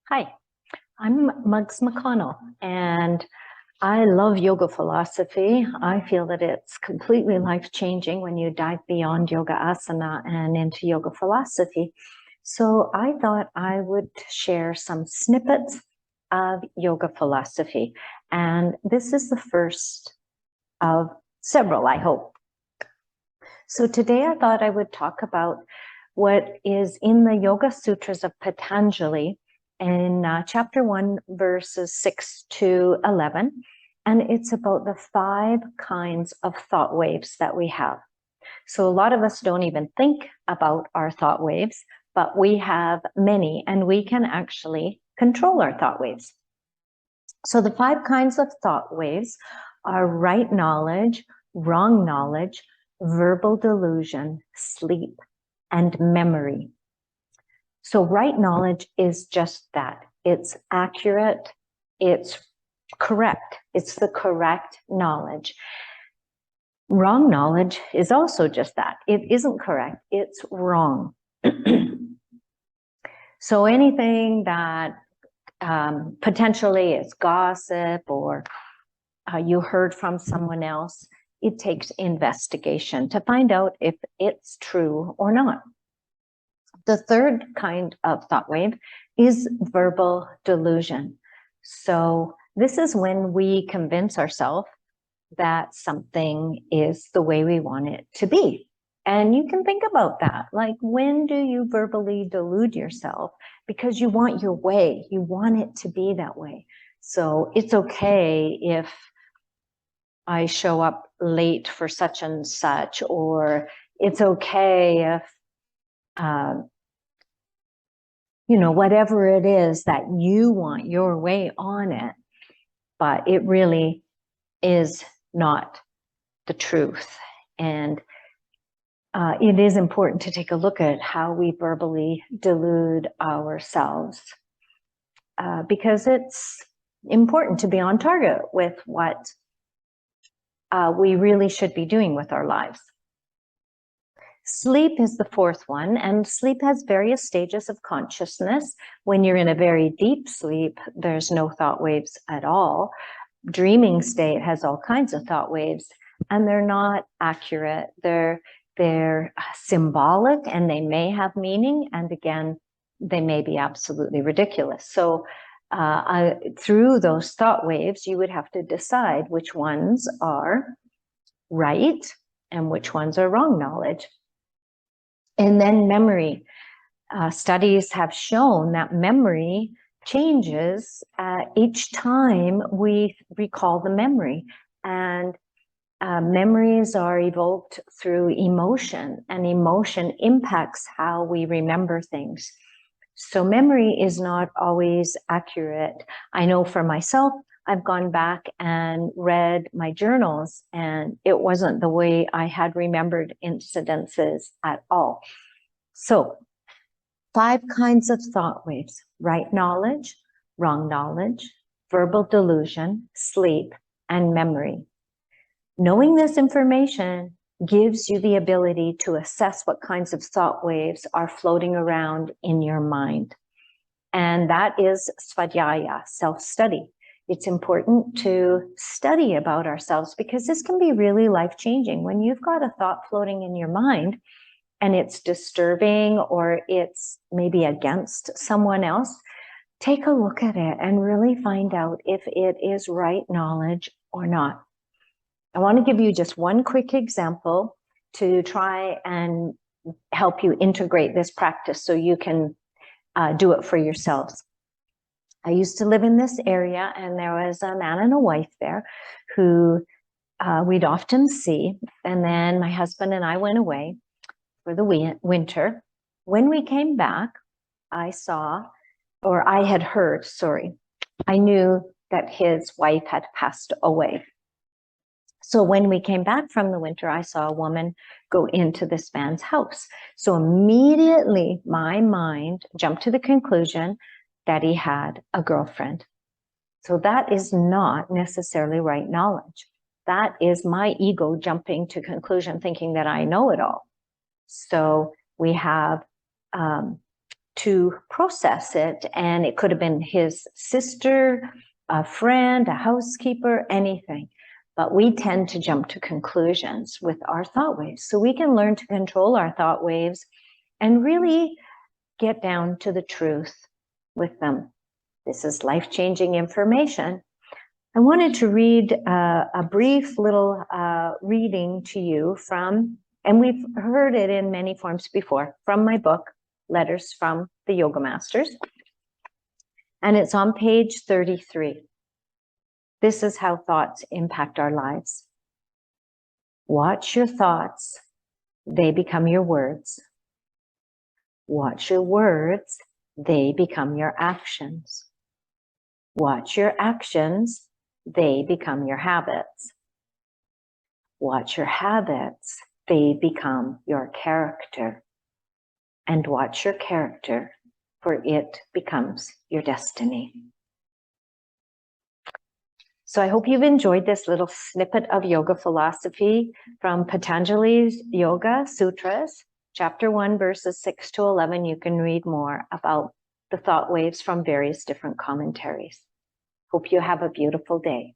Hi, I'm Mugs McConnell, and I love yoga philosophy. I feel that it's completely life-changing when you dive beyond yoga asana and into yoga philosophy. So I thought I would share some snippets of yoga philosophy. And this is the first of several, I hope. So today I thought I would talk about what is in the Yoga Sutras of Patanjali in chapter 1, verses 6 to 11. And it's about the 5 kinds of thought waves that we have. So a lot of us don't even think about our thought waves, but we have many, and we can actually control our thought waves. So the 5 kinds of thought waves are right knowledge, wrong knowledge, verbal delusion, sleep, and memory. So right knowledge is just that. It's accurate, it's correct, it's the correct knowledge. Wrong knowledge is also just that. It isn't correct, it's wrong. So anything that potentially is gossip or you heard from someone else, it takes investigation to find out if it's true or not. The third kind of thought wave is verbal delusion. So this is when we convince ourselves that something is the way we want it to be. And you can think about that. Like, when do you verbally delude yourself? Because you want your way. You want it to be that way. So it's okay if I show up late for such and such, or it's okay if whatever it is that you want your way on it, but it really is not the truth. And it is important to take a look at how we verbally delude ourselves, because it's important to be on target with what we really should be doing with our lives. Sleep is the 4th one, and sleep has various stages of consciousness. When you're in a very deep sleep, there's no thought waves at all. Dreaming state has all kinds of thought waves, and they're not accurate. They're symbolic, and they may have meaning, and again, they may be absolutely ridiculous. So through those thought waves, you would have to decide which ones are right and which ones are wrong knowledge. And then memory. Studies have shown that memory changes each time we recall the memory. And memories are evoked through emotion, and emotion impacts how we remember things. So memory is not always accurate. I know for myself, I've gone back and read my journals, and it wasn't the way I had remembered incidences at all. So 5 kinds of thought waves: right knowledge, wrong knowledge, verbal delusion, sleep, and memory. Knowing this information gives you the ability to assess what kinds of thought waves are floating around in your mind. And that is svadhyaya, self-study. It's important to study about ourselves, because this can be really life-changing. When you've got a thought floating in your mind and it's disturbing, or it's maybe against someone else, take a look at it and really find out if it is right knowledge or not. I want to give you just one quick example to try and help you integrate this practice so you can do it for yourselves. I used to live in this area, and there was a man and a wife there who we'd often see. And then my husband and I went away for the winter. When we came back, I knew that his wife had passed away. So when we came back from the winter, I saw a woman go into this man's house. So immediately my mind jumped to the conclusion that he had a girlfriend. So that is not necessarily right knowledge. That is my ego jumping to conclusion, thinking that I know it all. So we have to process it. And it could have been his sister, a friend, a housekeeper, anything. But we tend to jump to conclusions with our thought waves. So we can learn to control our thought waves and really get down to the truth with them. This is life-changing information. I wanted to read a brief little reading to you from, and we've heard it in many forms before, from my book, Letters from the Yoga Masters. And it's on page 33. This is how thoughts impact our lives. Watch your thoughts, they become your words. Watch your words, they become your actions. Watch your actions, they become your habits. Watch your habits, they become your character. And watch your character, for it becomes your destiny. So I hope you've enjoyed this little snippet of yoga philosophy from Patanjali's Yoga Sutras, chapter 1, verses 6 to 11. You can read more about the thought waves from various different commentaries. Hope you have a beautiful day.